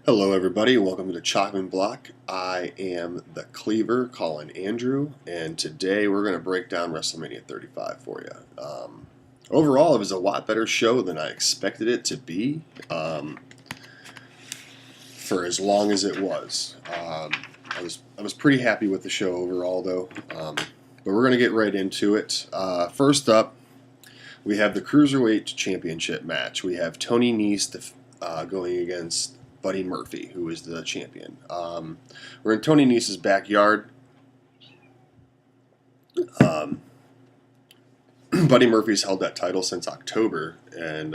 Hello, everybody. Welcome to Chalkman Block. I am the Cleaver, Colin Andrew, and today we're going to break down Wrestlemania 35 for you. Overall, it was a lot better show than I expected it to be for as long as it was. I was pretty happy with the show overall, though. But we're going to get right into it. First up, we have the Cruiserweight Championship match. We have Tony Nese going against Buddy Murphy, who is the champion. We're in Tony Nese's backyard. Buddy Murphy's held that title since October, and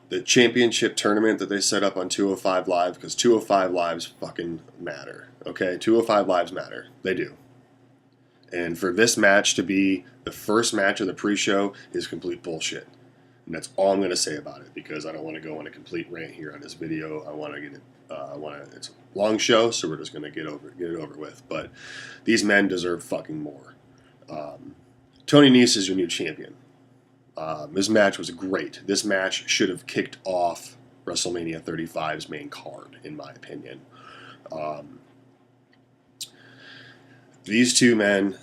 the championship tournament that they set up on 205 Live, because 205 Lives fucking matter, okay? 205 Lives matter. They do. And for this match to be the first match of the pre-show is complete bullshit. And that's all I'm going to say about it, because I don't want to go on a complete rant here on this video. I want to get it. It's a long show, so we're just going to get it over with. But these men deserve fucking more. Tony Nese is your new champion. This match was great. This match should have kicked off WrestleMania 35's main card, in my opinion. These two men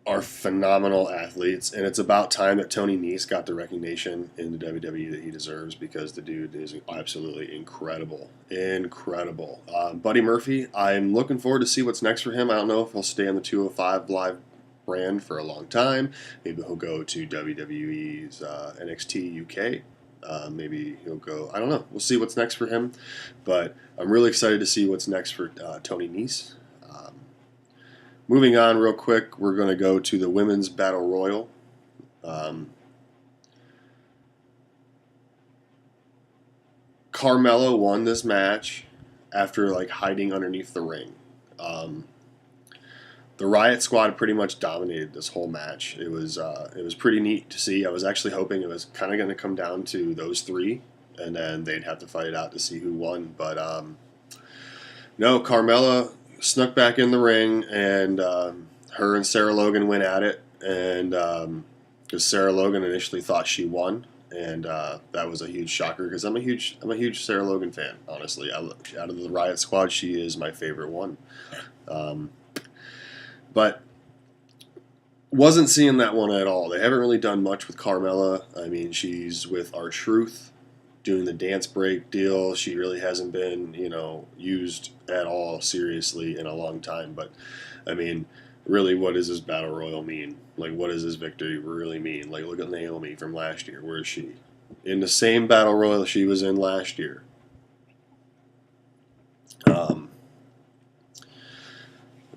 are phenomenal athletes, and it's about time that Tony Nese got the recognition in the WWE that he deserves, because the dude is absolutely incredible. Incredible. Buddy Murphy, I'm looking forward to see what's next for him. I don't know if he'll stay on the 205 Live brand for a long time. Maybe he'll go to WWE's NXT UK. Maybe he'll go, I don't know. We'll see what's next for him, but I'm really excited to see what's next for Tony Nese. Moving on real quick, we're going to go to the Women's Battle Royal. Carmella won this match after hiding underneath the ring. The Riot Squad pretty much dominated this whole match. It was pretty neat to see. I was actually hoping it was kind of going to come down to those three, and then they'd have to fight it out to see who won. But no, Carmella snuck back in the ring, and her and Sarah Logan went at it, and because Sarah Logan initially thought she won, and that was a huge shocker, because I'm a huge Sarah Logan fan, honestly. Out of the Riot Squad, she is my favorite one. But wasn't seeing that one at all. They haven't really done much with Carmella. I mean, she's with R-Truth doing the dance break deal. She really hasn't been, used at all seriously in a long time. But, I mean, really, what does this Battle Royal mean? What does this victory really mean? Look at Naomi from last year. Where is she? In the same Battle Royal she was in last year.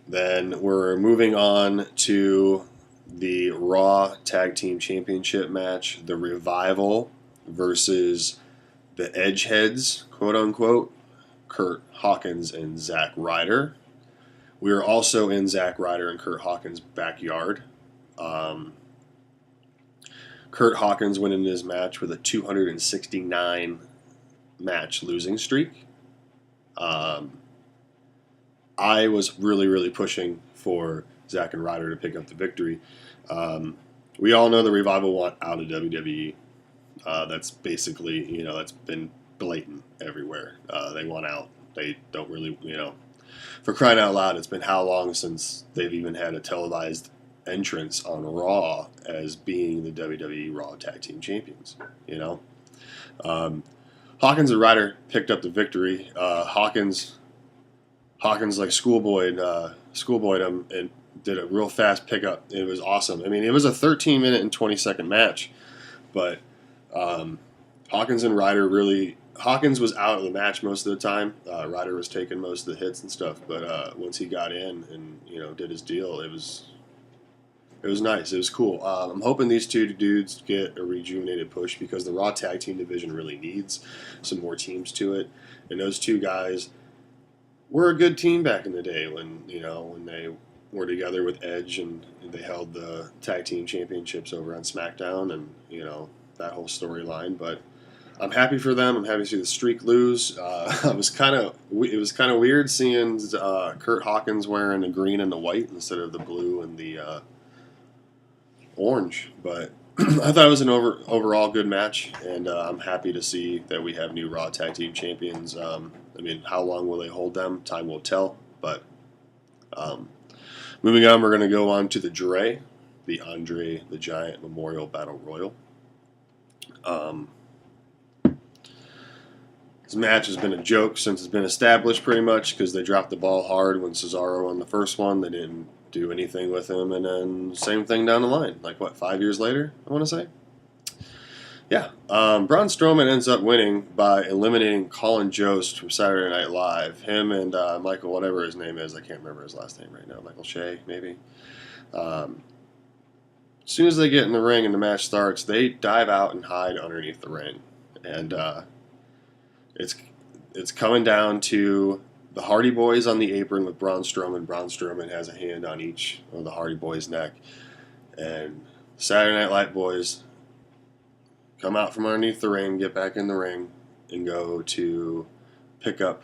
Then we're moving on to the Raw Tag Team Championship match. The Revival versus the Edgeheads, quote unquote, Kurt Hawkins and Zack Ryder. We are also in Zack Ryder and Kurt Hawkins' backyard. Kurt Hawkins went into his match with a 269 match losing streak. I was really, really pushing for Zack and Ryder to pick up the victory. We all know the Revival want out of WWE. That's basically, that's been blatant everywhere. They want out. They don't really, for crying out loud, it's been how long since they've even had a televised entrance on Raw as being the WWE Raw Tag Team Champions, Hawkins and Ryder picked up the victory. Hawkins schoolboyed him and did a real fast pickup. It was awesome. I mean, it was a 13-minute and 20-second match, but Hawkins and Ryder Hawkins was out of the match most of the time. Ryder was taking most of the hits and stuff, but once he got in and did his deal, it was nice. It was cool. I'm hoping these two dudes get a rejuvenated push, because the Raw Tag Team division really needs some more teams to it, and those two guys were a good team back in the day when they were together with Edge, and they held the tag team championships over on SmackDown, and that whole storyline. But I'm happy for them. I'm happy to see the streak lose. It was kind of weird seeing Kurt Hawkins wearing the green and the white instead of the blue and the orange. But I thought it was an overall good match, and I'm happy to see that we have new Raw Tag Team Champions. I mean, how long will they hold them? Time will tell. But um, moving on, we're going to go on to the Andre the Giant Memorial Battle Royal. Um, this match has been a joke since it's been established, pretty much, because they dropped the ball hard when Cesaro won the first one. They didn't do anything with him, and then same thing down the line. Like, what, 5 years later, I want to say? Yeah. Braun Strowman ends up winning by eliminating Colin Jost from Saturday Night Live. Him and Michael, whatever his name is, I can't remember his last name right now. Michael Shea, maybe. Um, as soon as they get in the ring and the match starts, they dive out and hide underneath the ring. And it's coming down to the Hardy Boys on the apron with Braun Strowman. Braun Strowman has a hand on each of the Hardy Boys' neck. And Saturday Night Live boys come out from underneath the ring, get back in the ring, and go to pick up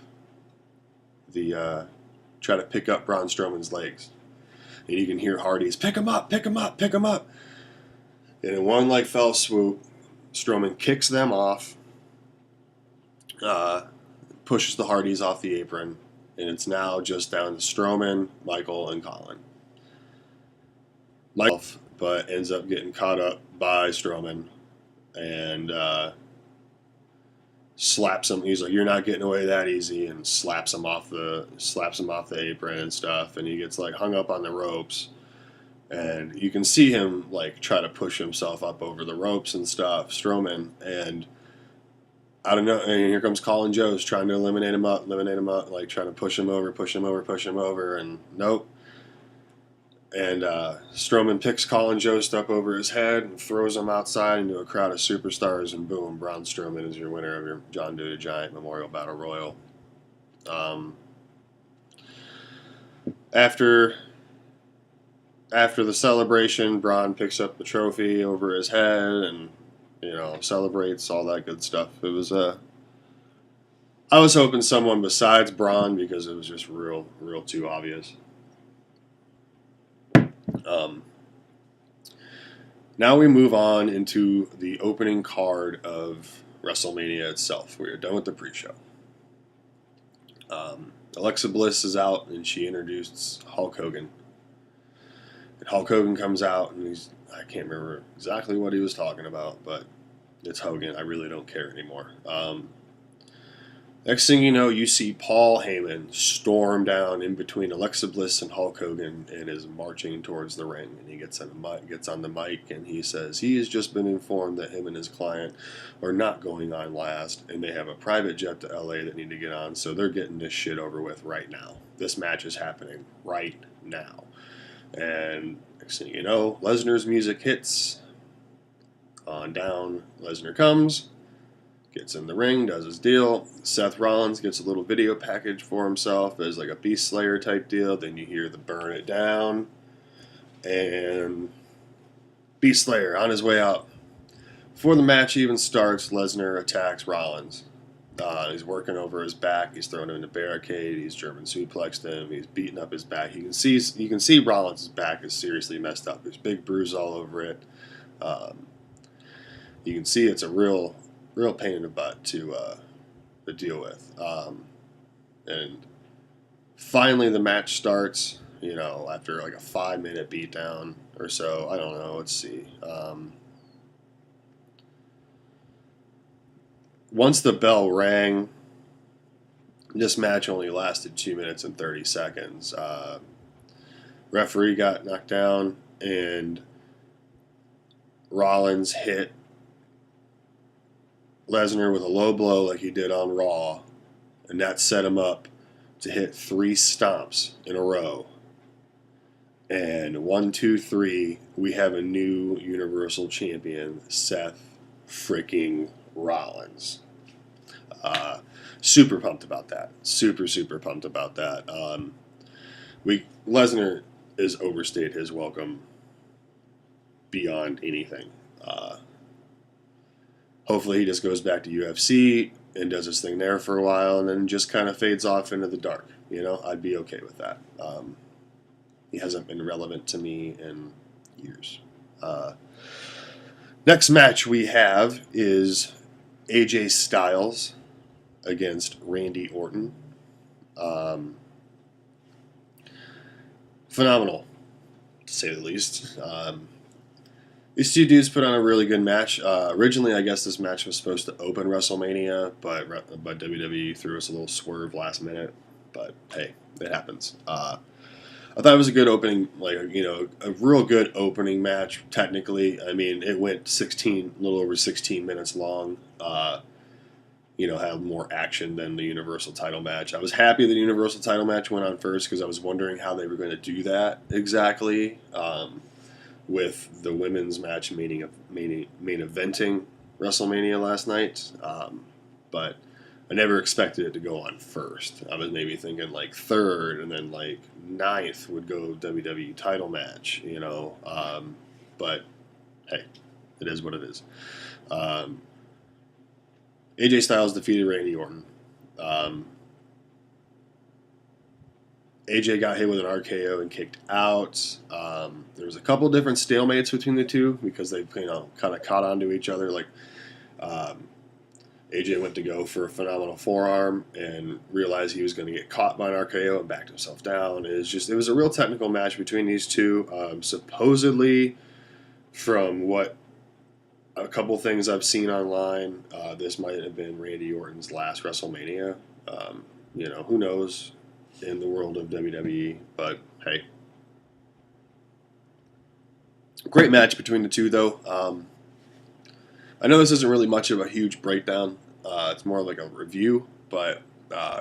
try to pick up Braun Strowman's legs. And you can hear Hardy's, pick him up, pick him up, pick him up. And in one fell swoop, Strowman kicks them off, pushes the Hardys off the apron, and it's now just down to Strowman, Michael, and Colin. Michael, but ends up getting caught up by Strowman and slaps him. He's like, "You're not getting away that easy," and slaps him off the apron and stuff. And he gets hung up on the ropes, and you can see him try to push himself up over the ropes and stuff, Strowman. And I don't know. And here comes Colin Jost trying to eliminate him up, trying to push him over, and nope. And Strowman picks Colin Jost up over his head and throws him outside into a crowd of superstars, and boom, Braun Strowman is your winner of your John Doe the Giant Memorial Battle Royal. After the celebration, Braun picks up the trophy over his head and celebrates, all that good stuff. It was I was hoping someone besides Braun, because it was just real too obvious. Now we move on into the opening card of WrestleMania itself. We are done with the pre-show. Alexa Bliss is out, and she introduced Hulk Hogan. And Hulk Hogan comes out, and I can't remember exactly what he was talking about, but it's Hogan. I really don't care anymore. Next thing you know, you see Paul Heyman storm down in between Alexa Bliss and Hulk Hogan and is marching towards the ring. And he gets on the mic, and he says he has just been informed that him and his client are not going on last, and they have a private jet to LA that need to get on, so they're getting this shit over with right now. This match is happening right now. And next thing you know, Lesnar's music hits. On down, Lesnar comes. Gets in the ring, does his deal. Seth Rollins gets a little video package for himself as a Beast Slayer type deal. Then you hear the burn it down. And Beast Slayer on his way out. Before the match even starts, Lesnar attacks Rollins. He's working over his back. He's thrown him in a barricade. He's German suplexed him. He's beating up his back. You can see Rollins' back is seriously messed up. There's big bruise all over it. You can see it's a real pain in the butt to deal with. And finally the match starts, after a 5-minute beatdown or so. I don't know. Let's see. Once the bell rang, this match only lasted 2 minutes and 30 seconds. Referee got knocked down, and Rollins hit Lesnar with a low blow like he did on Raw, and that set him up to hit 3 stomps in a row. And 1, 2, 3, we have a new Universal Champion, Seth freaking Rollins. Super pumped about that. Super pumped about that. Lesnar has overstayed his welcome beyond anything. Hopefully he just goes back to UFC and does his thing there for a while and then just kind of fades off into the dark. I'd be okay with that. He hasn't been relevant to me in years. Next match we have is AJ Styles against Randy Orton. Phenomenal, to say the least. These two dudes put on a really good match. Originally, I guess this match was supposed to open WrestleMania, but WWE threw us a little swerve last minute. But hey, it happens. I thought it was a good opening, a real good opening match. Technically, I mean, it went a little over 16 minutes long. Had more action than the Universal title match. I was happy the Universal title match went on first because I was wondering how they were going to do that exactly. With the women's match main eventing WrestleMania last night. But I never expected it to go on first. I was maybe thinking like third, and then like ninth would go WWE title match, But hey, it is what it is. AJ Styles defeated Randy Orton. AJ got hit with an RKO and kicked out. There was a couple different stalemates between the two because they, kind of caught onto each other. Like AJ went to go for a phenomenal forearm and realized he was going to get caught by an RKO and backed himself down. It was a real technical match between these two. Supposedly, from what a couple things I've seen online, this might have been Randy Orton's last WrestleMania. Who knows in the world of WWE, but hey. Great match between the two, though. I know this isn't really much of a huge breakdown. It's more like a review, but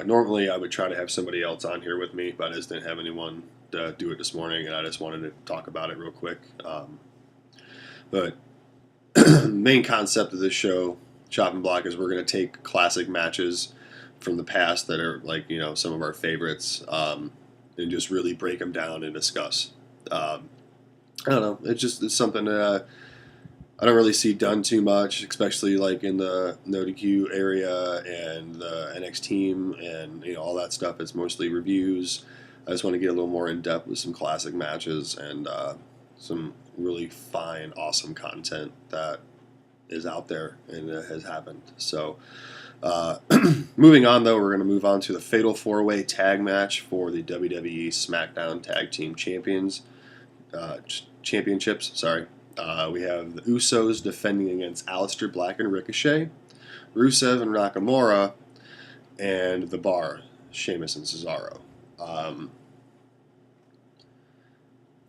normally I would try to have somebody else on here with me, but I just didn't have anyone to do it this morning, and I just wanted to talk about it real quick. But main concept of this show, Chopping Block, is we're going to take classic matches from the past that are some of our favorites, and just really break them down and discuss. I don't know. It's something that I don't really see done too much, especially in the No DQ area and the NXT team and all that stuff. It's mostly reviews. I just want to get a little more in depth with some classic matches and some really fine, awesome content that is out there and has happened. So, moving on, though, we're going to move on to the Fatal 4-Way Tag Match for the WWE SmackDown Tag Team Championships. Sorry. We have the Usos defending against Aleister Black and Ricochet, Rusev and Nakamura, and The Bar, Sheamus and Cesaro.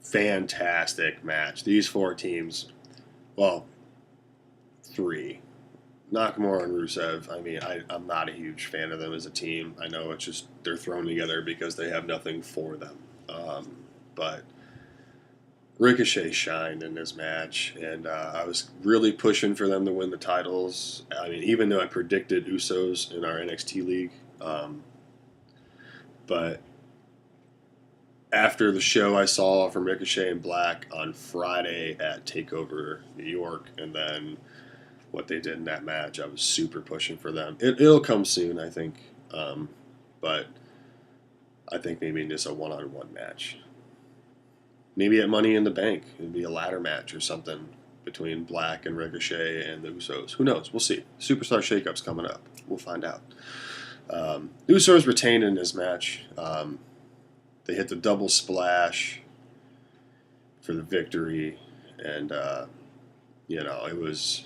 Fantastic match. These four teams, three. Nakamura and Rusev, I mean, I'm not a huge fan of them as a team. I know it's just they're thrown together because they have nothing for them. But Ricochet shined in this match, and I was really pushing for them to win the titles. I mean, even though I predicted Usos in our NXT league. But after the show I saw from Ricochet and Black on Friday at TakeOver New York, and then what they did in that match, I was super pushing for them. It'll come soon, I think. But I think maybe in just a one-on-one match. Maybe at Money in the Bank. It'd be a ladder match or something between Black and Ricochet and the Usos. Who knows? We'll see. Superstar Shakeup's coming up. We'll find out. The Usos retained in this match. They hit the double splash for the victory, and it was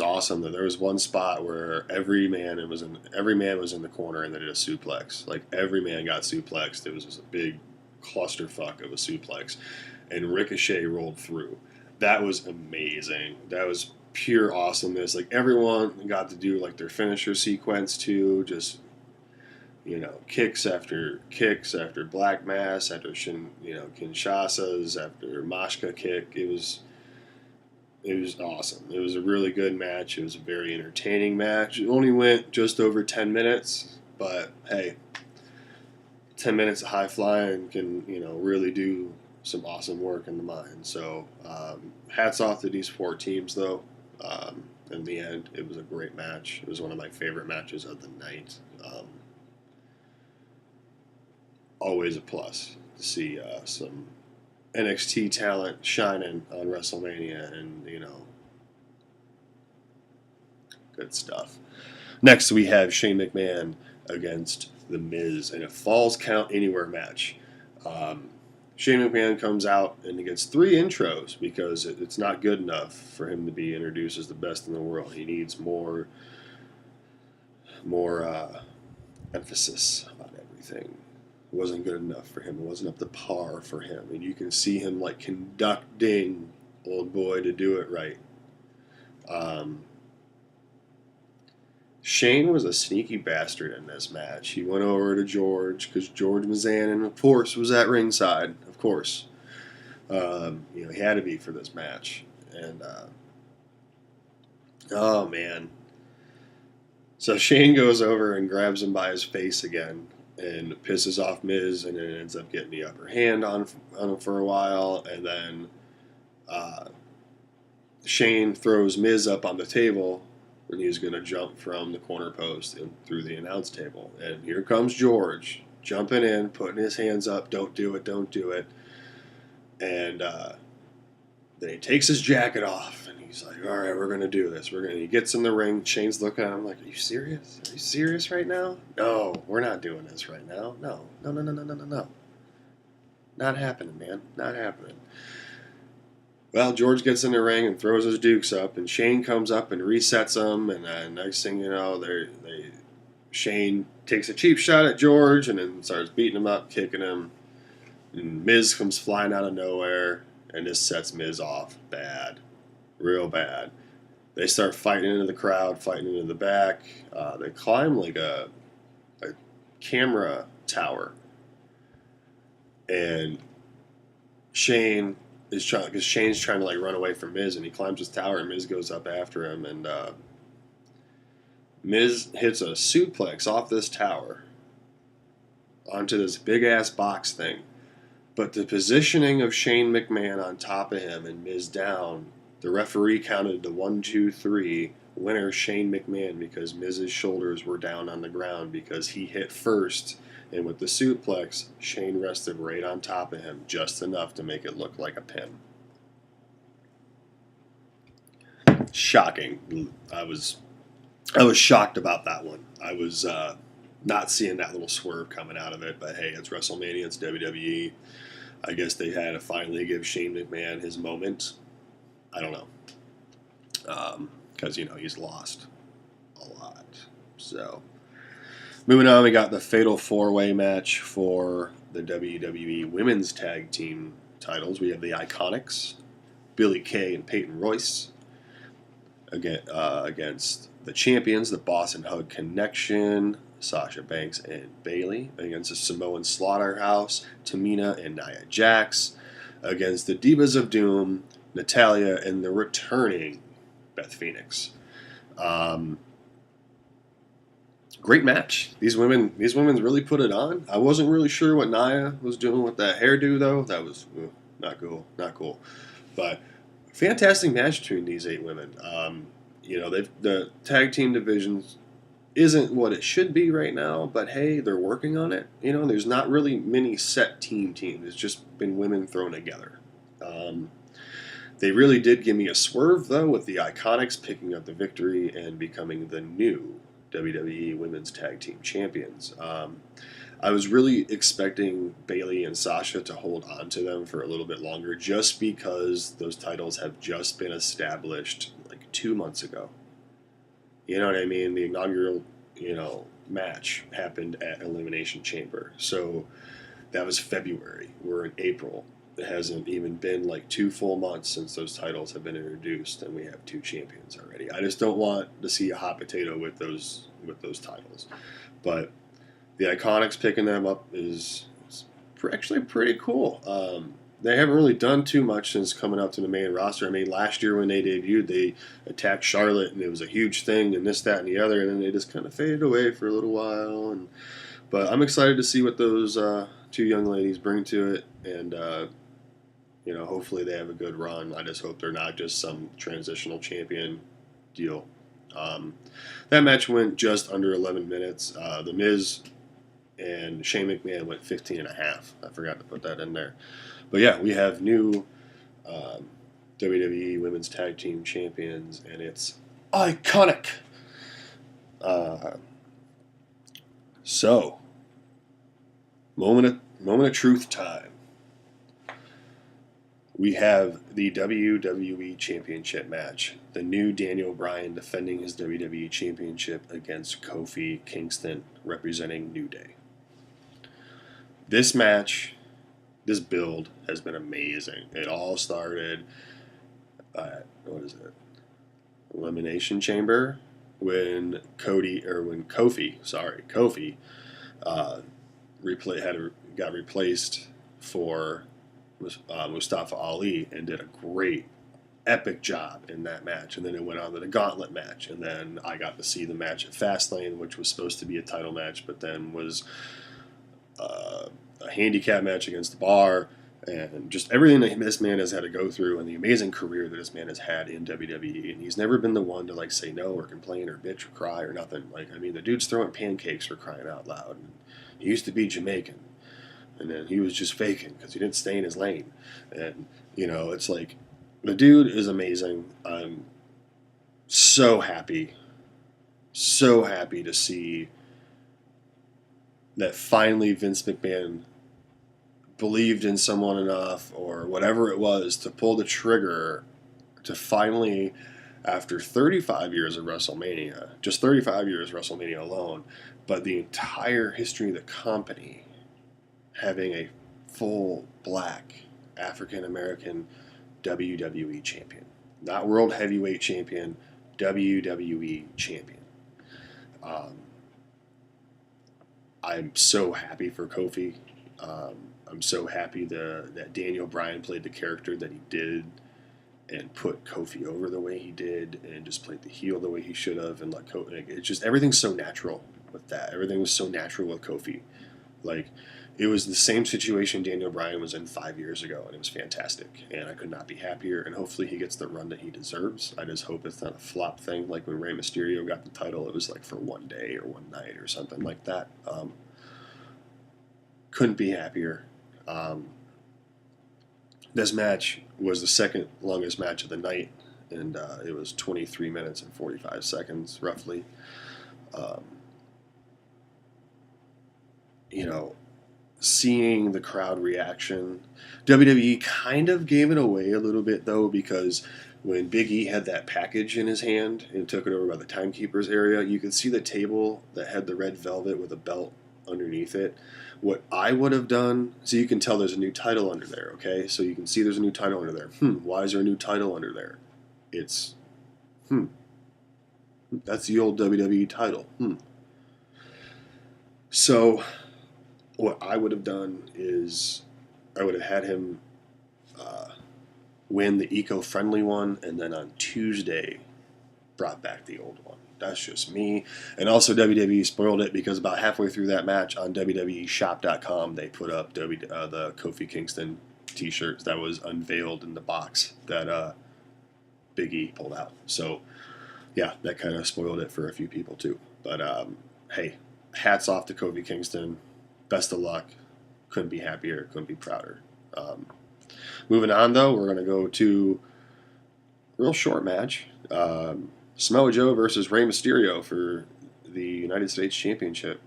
awesome. That there was one spot where every man was in the corner and they did a suplex. Like every man got suplexed. It was just a big clusterfuck of a suplex, and Ricochet rolled through. That was amazing. That was pure awesomeness. Like everyone got to do their finisher sequence too. Just kicks after Black Mass, after Kinshasas, after Mashka kick. It was awesome. It was a really good match. It was a very entertaining match. It only went just over 10 minutes, but hey, 10 minutes of high flying can, really do some awesome work in the mind. So, hats off to these four teams, though. In the end, it was a great match. It was one of my favorite matches of the night. Always a plus to see some NXT talent shining on WrestleMania, and good stuff. Next, we have Shane McMahon against The Miz in a Falls Count Anywhere match. Shane McMahon comes out and he gets 3 intros because it's not good enough for him to be introduced as the best in the world. He needs more emphasis on everything. It wasn't good enough for him. It wasn't up to par for him. And you can see him like conducting old boy to do it right. Shane was a sneaky bastard in this match. He went over to George because George Mizanin, of course, was at ringside. Of course. He had to be for this match. And, oh, man. So Shane goes over and grabs him by his face again and pisses off Miz, and then ends up getting the upper hand on him for a while. And then Shane throws Miz up on the table, and he's going to jump from the corner post and through the announce table. And here comes George, jumping in, putting his hands up, don't do it, don't do it. And then he takes his jacket off, and he's like, all right, we're going to do this. He gets in the ring. Shane's looking at him like, are you serious? Are you serious right now? No, we're not doing this right now. No. Not happening, man. Not happening. Well, George gets in the ring and throws his dukes up, and Shane comes up and resets them, and then next thing you know, Shane takes a cheap shot at George and then starts beating him up, kicking him, and Miz comes flying out of nowhere, and this sets Miz off bad, real bad. They start fighting into the crowd, fighting into the back. They climb like a camera tower, and Shane is trying, because Shane's trying to like run away from Miz, and he climbs his tower, and Miz goes up after him, and Miz hits a suplex off this tower onto this big ass box thing. But the positioning of Shane McMahon on top of him and Miz down, the referee counted to 1, 2, 3. Winner Shane McMahon, because Miz's shoulders were down on the ground because he hit first. And with the suplex, Shane rested right on top of him, just enough to make it look like a pin. Shocking. I was shocked about that one. I was not seeing that little swerve coming out of it, but hey, it's WrestleMania, it's WWE. I guess they had to finally give Shane McMahon his moment. I don't know. Because, he's lost a lot. So, moving on, we got the Fatal 4-Way match for the WWE Women's Tag Team titles. We have the Iconics, Billie Kay and Peyton Royce, against the champions, the Boss and Hug Connection, Sasha Banks and Bayley, against the Samoan Slaughterhouse, Tamina and Nia Jax, against the Divas of Doom, Natalya and the returning Beth Phoenix. Great match. These women really put it on. I wasn't really sure what Nia was doing with that hairdo, though. That was not cool. But fantastic match between these 8 women. The tag team divisions isn't what it should be right now, but hey, they're working on it. There's not really many set teams. It's just been women thrown together. They really did give me a swerve, though, with the Iconics picking up the victory and becoming the new WWE Women's Tag Team Champions. I was really expecting Bayley and Sasha to hold on to them for a little bit longer, just because those titles have just been established like 2 months ago. You know what I mean? The inaugural, match happened at Elimination Chamber. So that was February. We're in April. It hasn't even been like 2 full months since those titles have been introduced, and we have 2 champions already. I just don't want to see a hot potato with those titles. But the Iconics picking them up is actually pretty cool. They haven't really done too much since coming up to the main roster. I mean, last year when they debuted, they attacked Charlotte, and it was a huge thing, and this, that, and the other, and then they just kind of faded away for a little while. But I'm excited to see what those 2 young ladies bring to it, and hopefully they have a good run. I just hope they're not just some transitional champion deal. That match went just under 11 minutes. The Miz and Shane McMahon went 15 and a half. I forgot to put that in there. But yeah, we have new WWE Women's Tag Team Champions, and it's iconic. Uh, so, moment of truth time. We have the WWE Championship match. The new Daniel Bryan defending his WWE Championship against Kofi Kingston, representing New Day. This match, this build has been amazing. It all started at, Elimination Chamber when Kofi got replaced for Mustafa Ali and did a great, epic job in that match. And then it went on to the Gauntlet match, and then I got to see the match at Fastlane, which was supposed to be a title match, but then was a handicap match against the Bar, and just everything that this man has had to go through, and the amazing career that this man has had in WWE. And he's never been the one to like say no or complain or bitch or cry or nothing. Like, I mean, the dude's throwing pancakes for crying out loud. And he used to be Jamaican, and then he was just faking because he didn't stay in his lane. And it's like the dude is amazing. I'm so happy to see that finally Vince McMahon believed in someone enough, or whatever it was, to pull the trigger to finally, after 35 years of WrestleMania, just 35 years WrestleMania alone, but the entire history of the company, having a full black African American WWE champion. Not World Heavyweight Champion, WWE champion. I'm so happy for Kofi. I'm so happy that Daniel Bryan played the character that he did and put Kofi over the way he did and just played the heel the way he should have. And it's just, everything's so natural with that. Everything was so natural with Kofi. Like, it was the same situation Daniel Bryan was in 5 years ago, and it was fantastic. And I could not be happier, and hopefully he gets the run that he deserves. I just hope it's not a flop thing like when Rey Mysterio got the title. It was like for one day or one night or something like that. Couldn't be happier. This match was the second longest match of the night, and it was 23 minutes and 45 seconds, roughly. Seeing the crowd reaction, WWE kind of gave it away a little bit, though, because when Big E had that package in his hand and took it over by the timekeeper's area, you could see the table that had the red velvet with a belt underneath it. What I would have done, so you can tell there's a new title under there, okay? So you can see there's a new title under there. Why is there a new title under there? It's, that's the old WWE title. So what I would have done is I would have had him win the eco-friendly one, and then on Tuesday brought back the old one. That's just me. And also WWE spoiled it, because about halfway through that match on WWEshop.com, they put up the Kofi Kingston t-shirt that was unveiled in the box that Big E pulled out. So, yeah, that kind of spoiled it for a few people too. But, hey, hats off to Kofi Kingston. Best of luck. Couldn't be happier. Couldn't be prouder. Moving on, though, we're going to go to a real short match. Samoa Joe versus Rey Mysterio for the United States Championship.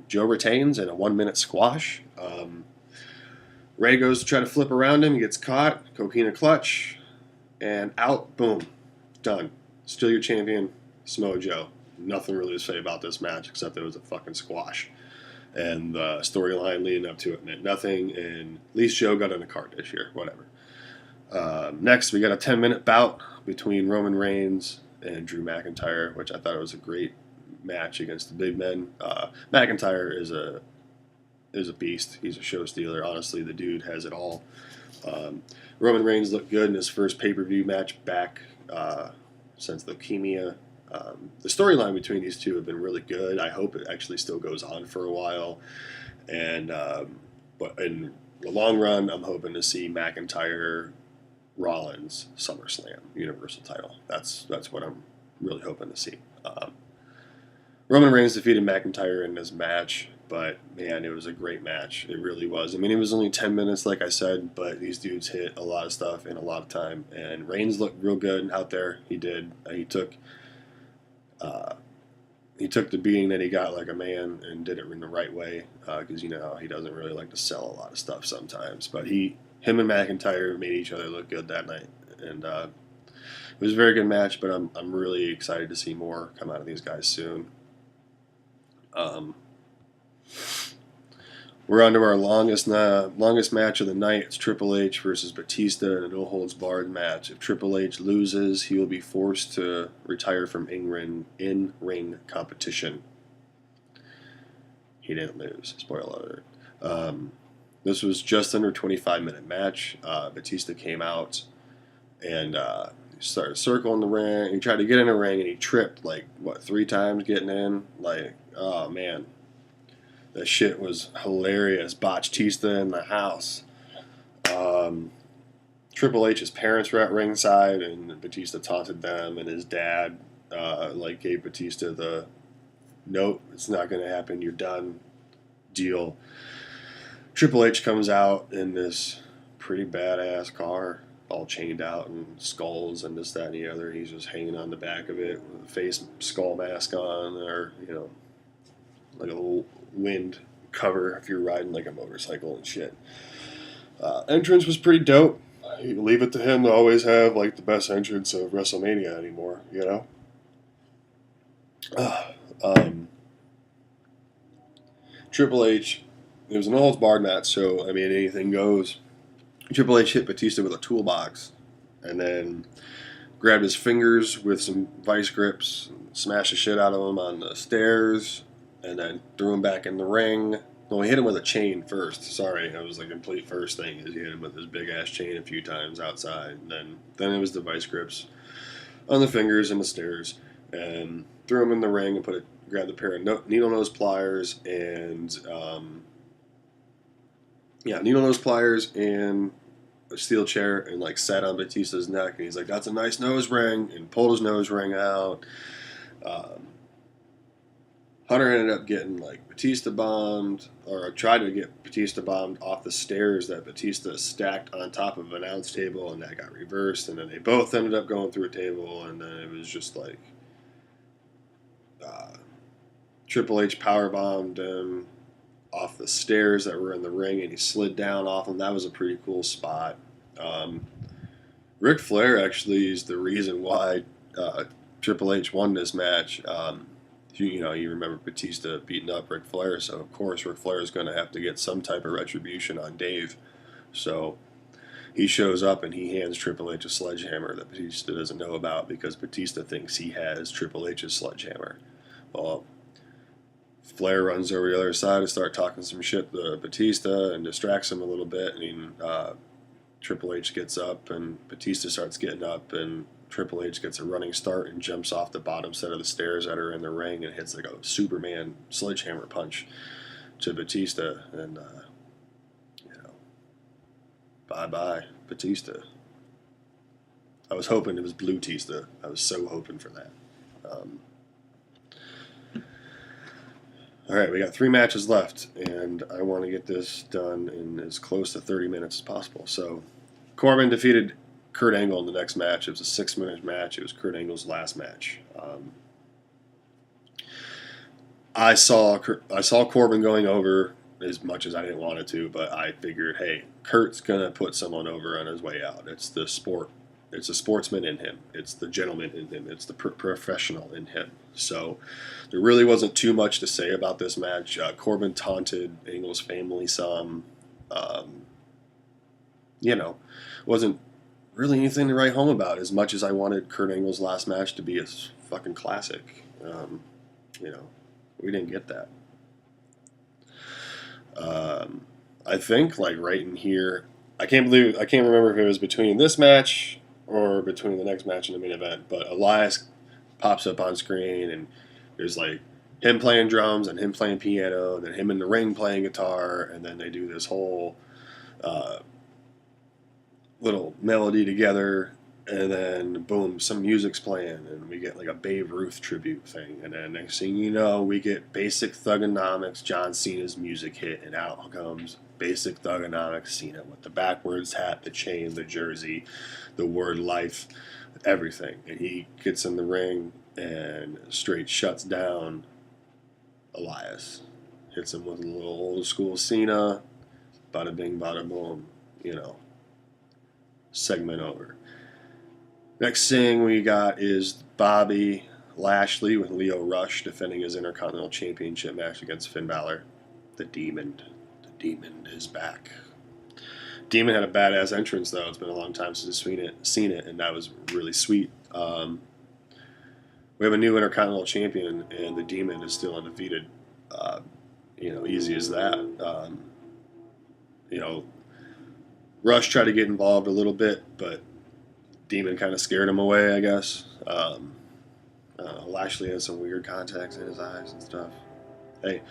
Joe retains in a 1-minute squash. Rey goes to try to flip around him, gets caught, coquina clutch, and out, boom, done. Still your champion, Samoa Joe. Nothing really to say about this match except that it was a fucking squash. And the storyline leading up to it meant nothing, and at least Joe got in a card this year, whatever. Next, we got a 10-minute bout between Roman Reigns and Drew McIntyre, which I thought it was a great match against the big men. McIntyre is a beast. He's a show stealer. Honestly, the dude has it all. Roman Reigns looked good in his first pay-per-view match back since leukemia. The storyline between these two have been really good. I hope it actually still goes on for a while. And but in the long run, I'm hoping to see McIntyre Rollins SummerSlam Universal title. That's what I'm really hoping to see. Roman Reigns defeated McIntyre in this match, but man, it was a great match. It really was. I mean, it was only 10 minutes, like I said, but these dudes hit a lot of stuff in a lot of time. And Reigns looked real good out there. He did. He took the beating that he got like a man and did it in the right way. Because you know he doesn't really like to sell a lot of stuff sometimes. But him and McIntyre made each other look good that night, and it was a very good match. But I'm really excited to see more come out of these guys soon. We're on to our longest match of the night. It's Triple H versus Batista in a no-holds-barred match. If Triple H loses, he will be forced to retire from in-ring competition. He didn't lose. Spoiler alert. This was just under 25-minute match. Batista came out and he started circling the ring. He tried to get in the ring and he tripped 3 times getting in. Oh man. That shit was hilarious. Botchtista in the house. Triple H's parents were at ringside, and Batista taunted them, and his dad gave Batista the "nope, it's not going to happen, you're done" deal. Triple H comes out in this pretty badass car, all chained out and skulls and this, that, and the other. He's just hanging on the back of it with a face skull mask on, or like a little wind cover if you're riding like a motorcycle and shit. Entrance was pretty dope. You leave it to him to always have like the best entrance of WrestleMania anymore, you know? Triple H, it was an all-barred match, so I mean anything goes. Triple H hit Batista with a toolbox and then grabbed his fingers with some vice grips, smashed the shit out of him on the stairs, and then threw him back in the ring. Well, he hit him with a chain first. Sorry, that was the complete first thing. Is he hit him with this big-ass chain a few times outside. And then it was the vice grips on the fingers and the stairs. And threw him in the ring and grabbed a pair of needle-nose pliers and... needle-nose pliers and a steel chair and sat on Batista's neck. And he's like, "That's a nice nose ring," and pulled his nose ring out. Hunter ended up getting Batista bombed, or tried to get Batista bombed off the stairs that Batista stacked on top of an announce table, and that got reversed, and then they both ended up going through a table, and then it was just Triple H power bombed him off the stairs that were in the ring, and he slid down off them. That was a pretty cool spot. Ric Flair actually is the reason why Triple H won this match. You remember Batista beating up Ric Flair, so of course Ric Flair is going to have to get some type of retribution on Dave. So he shows up and he hands Triple H a sledgehammer that Batista doesn't know about because Batista thinks he has Triple H's sledgehammer. Well, Flair runs over the other side to start talking some shit to Batista and distracts him a little bit, and Triple H gets up and Batista starts getting up, and Triple H gets a running start and jumps off the bottom set of the stairs that are in the ring and hits a Superman sledgehammer punch to Batista. And, bye-bye, Batista. I was hoping it was Blue Tista. I was so hoping for that. All right, we got 3 matches left, and I want to get this done in as close to 30 minutes as possible. So, Corbin defeated Kurt Angle in the next match. It was a 6-minute match. It was Kurt Angle's last match. I saw Corbin going over as much as I didn't want it to, but I figured, hey, Kurt's gonna put someone over on his way out. It's the sport. It's a sportsman in him. It's the gentleman in him. It's the professional in him. So there really wasn't too much to say about this match. Corbin taunted Angle's family some. Wasn't really anything to write home about, as much as I wanted Kurt Angle's last match to be a fucking classic. We didn't get that. I think right in here, I can't remember if it was between this match or between the next match and the main event, but Elias pops up on screen and there's him playing drums and him playing piano and then him in the ring playing guitar, and then they do this whole little melody together, And then, boom, some music's playing, and we get like a Babe Ruth tribute thing. And then next thing you know, we get Basic Thugonomics, John Cena's music hit, and out comes Basic Thugonomics Cena with the backwards hat, the chain, the jersey, the word life, everything. And he gets in the ring and straight shuts down Elias. Hits him with a little old school Cena, bada bing, bada boom, segment over. Next thing we got is Bobby Lashley with Lio Rush defending his Intercontinental Championship match against Finn Balor. The Demon. The Demon is back. Demon had a badass entrance, though. It's been a long time since I've seen it, and that was really sweet. We have a new Intercontinental Champion, and the Demon is still undefeated. Easy as that. Rush tried to get involved a little bit, but Demon kind of scared him away, I guess. Lashley has some weird contacts in his eyes and stuff. Hey,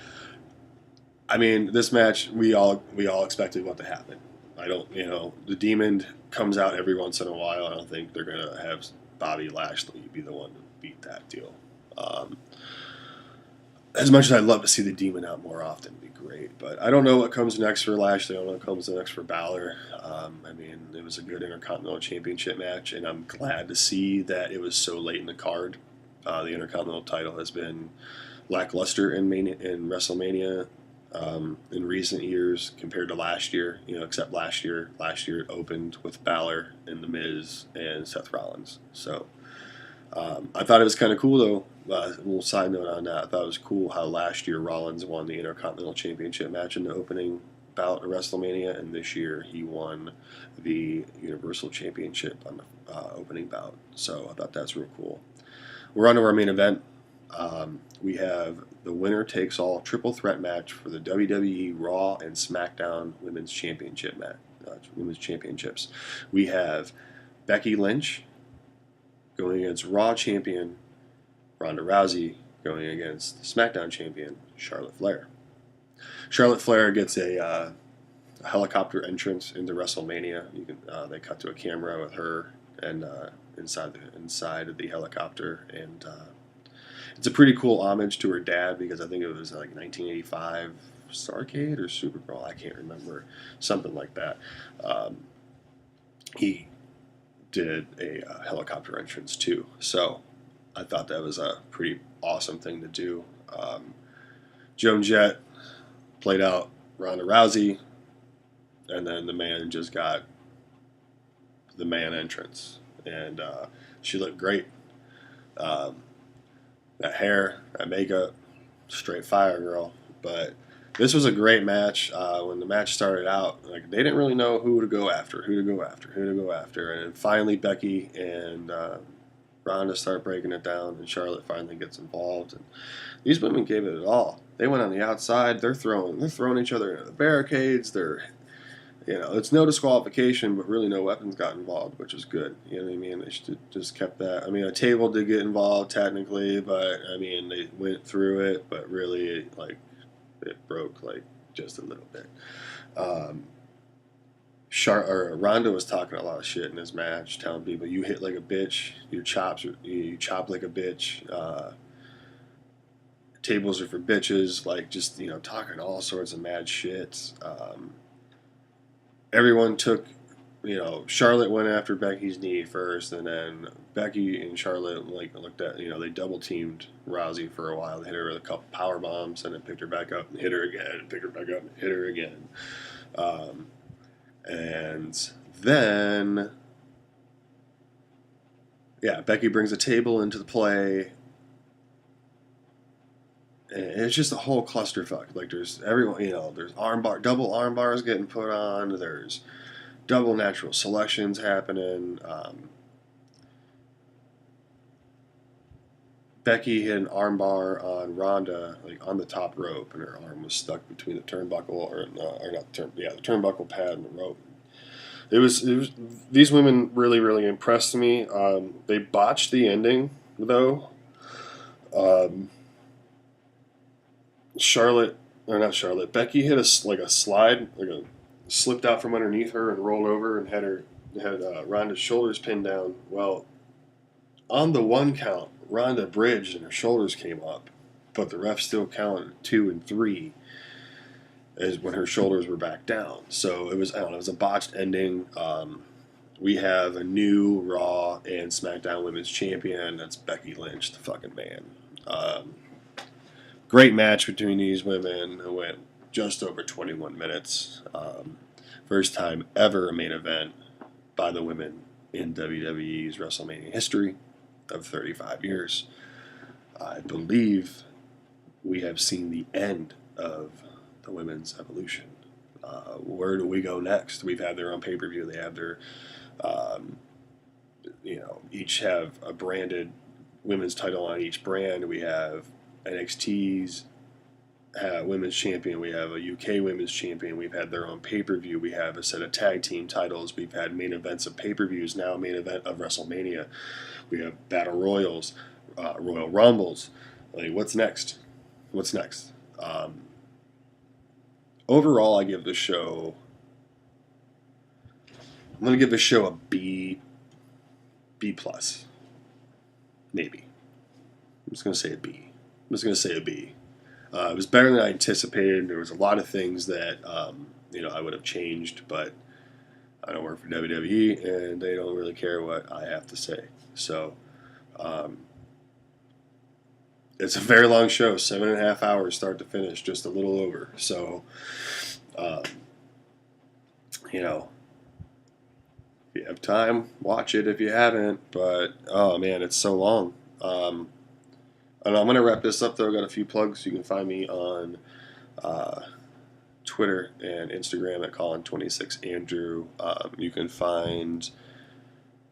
this match, we all expected what to happen. The Demon comes out every once in a while. I don't think they're going to have Bobby Lashley be the one to beat that deal. As much as I'd love to see the Demon out more often, it'd be great. But I don't know what comes next for Lashley. I don't know what comes next for Balor. It was a good Intercontinental Championship match, and I'm glad to see that it was so late in the card. The Intercontinental title has been lackluster in WrestleMania in recent years compared to last year, except last year. Last year it opened with Balor and The Miz and Seth Rollins. So I thought it was kind of cool, though. A little side note on that. I thought it was cool how last year Rollins won the Intercontinental Championship match in the opening bout of WrestleMania, and this year he won the Universal Championship on the opening bout. So I thought that's real cool. We're on to our main event. We have the winner takes all triple threat match for the WWE Raw and SmackDown Women's Championship match. Women's Championships. We have Becky Lynch going against Raw champion Ronda Rousey, going against SmackDown champion Charlotte Flair. Charlotte Flair gets a helicopter entrance into WrestleMania. They cut to a camera with her and inside of the helicopter, and it's a pretty cool homage to her dad, because I think it was like 1985 Starrcade or Super Bowl. I can't remember, something like that. He did a helicopter entrance too, so I thought that was a pretty awesome thing to do. Joan Jett played out Ronda Rousey, and then the man just got the man entrance, and she looked great. That hair, that makeup, straight fire, girl. But this was a great match. When the match started out, they didn't really know who to go after, and finally Becky and Ronda start breaking it down, and Charlotte finally gets involved, and these women gave it all. They went on the outside. They're throwing each other into the barricades. It's no disqualification, but really no weapons got involved, which is good. You know what I mean? They should just kept that. A table did get involved technically, but they went through it, but really it broke just a little bit. Ronda was talking a lot of shit in this match, telling people, "You hit like a bitch, you chop like a bitch. Tables are for bitches." Talking all sorts of mad shit. Everyone took, Charlotte went after Becky's knee first, and then Becky and Charlotte looked at, they double teamed Rousey for a while. They hit her with a couple power bombs, and then picked her back up and hit her again, and picked her back up and hit her again. And then, Becky brings a table into the play, and it's just a whole clusterfuck. There's everyone, there's double arm bars getting put on. There's double natural selections happening. Becky hit an arm bar on Ronda, on the top rope, and her arm was stuck between the turnbuckle, the turnbuckle pad and the rope. It was these women really, really impressed me. They botched the ending, though. Becky hit a slide, slipped out from underneath her and rolled over and had her had Ronda's shoulders pinned down. Well, on the 1 count, Ronda bridged and her shoulders came up, but the ref still counted 2 and 3 as when her shoulders were back down. So it was, I don't know, it was a botched ending. We have a new Raw and SmackDown Women's Champion. That's Becky Lynch, the fucking man. Great match between these women. It went just over 21 minutes. First time ever a main event by the women in WWE's WrestleMania history of 35 years. I believe we have seen the end of the women's evolution. Where do we go next? We've had their own pay-per-view. They have their, each have a branded women's title on each brand. We have NXT's women's champion. We have a UK women's champion. We've had their own pay-per-view. We have a set of tag team titles. We've had main events of pay-per-views. Now a main event of WrestleMania. We have battle royals, Royal Rumbles. Like, what's next? What's next? Overall, I give the show. I'm gonna give the show a B plus, maybe. I'm just gonna say a B. It was better than I anticipated. There was a lot of things that I would have changed, but I don't work for WWE, and they don't really care what I have to say. So, it's a very long show, 7.5 hours start to finish, just a little over. So, if you have time, watch it. If you haven't, but oh man, it's so long. And I'm going to wrap this up though. I got a few plugs. You can find me on Twitter and Instagram at Colin26Andrew. You can find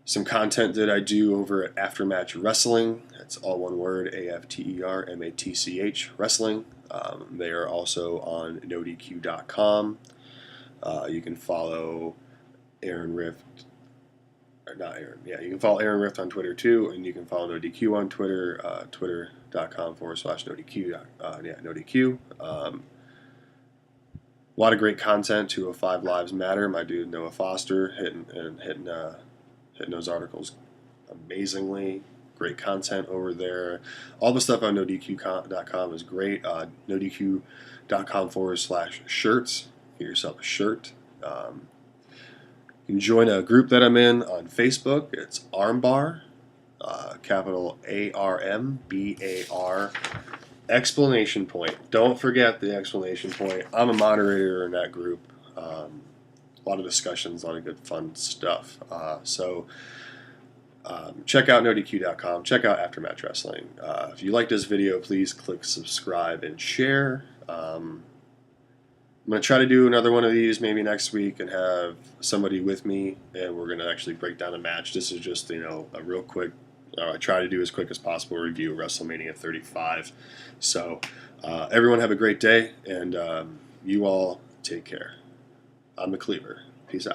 some content that I do over at Aftermatch Wrestling. That's all one word, AFTERMATCH Wrestling. They are also on NoDQ.com. You can follow Aaron Rift. Or not Aaron. Yeah, you can follow Aaron Rift on Twitter too, and you can follow NoDQ on Twitter, twitter.com/NoDQ. NoDQ. A lot of great content. 205 Lives Matter. My dude Noah Foster hitting those articles amazingly. Great content over there. All the stuff on NoDQ.com is great. NoDQ.com/shirts. Get yourself a shirt. You can join a group that I'm in on Facebook. It's Armbar, capital ARMBAR, exclamation point. Don't forget the exclamation point. I'm a moderator in that group. A lot of discussions, a lot of good fun stuff. Check out NoDQ.com. Check out Aftermatch Wrestling. If you like this video, please click subscribe and share. I'm going to try to do another one of these maybe next week and have somebody with me, and we're going to actually break down a match. This is just, a real quick, I try to do as quick as possible review of WrestleMania 35. So, everyone have a great day, and you all take care. I'm the Cleaver. Peace out.